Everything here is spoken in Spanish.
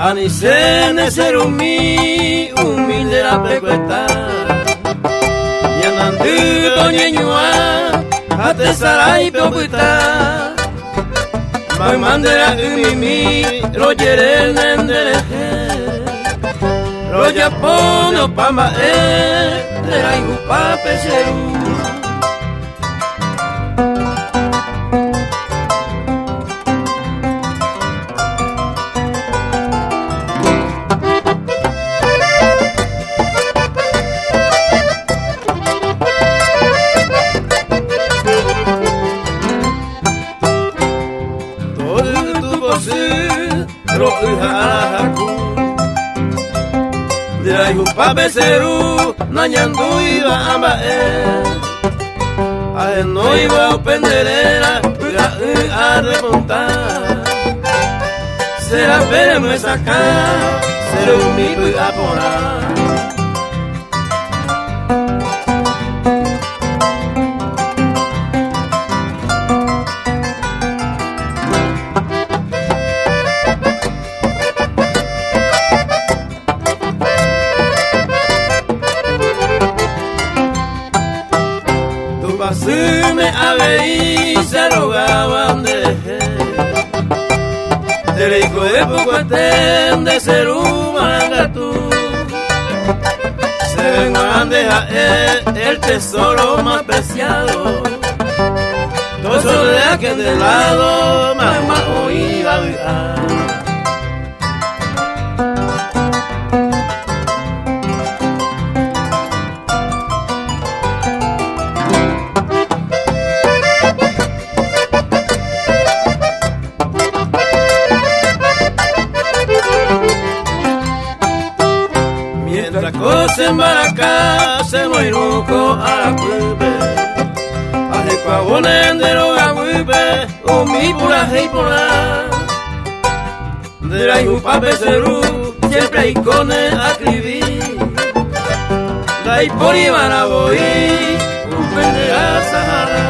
Anicene ser humilde la pecueta. Yanandu doñeñua, ate sarai peoputa. Mamandera umimi, rojere nendereje. Roja pono pamba dera igupa peseru. Rohaku Dira igupa peseru Nañandu iba ambae Ae no iba a penderera a remontar Será veremos acá Será un mico y a porar Sume aveí se rogaban de rico de pocuatén de ser un marangatú. Se vengan de el tesoro más preciado. Todo de aquel de lado, mamá oíba a Mientras cosa en Baracá se moiruco a la clube a de pavonen de roga huipe o mi pura hey pura de la igupa peseru siempre hay cone a escribir la hipori van a boir un pendeja Sahara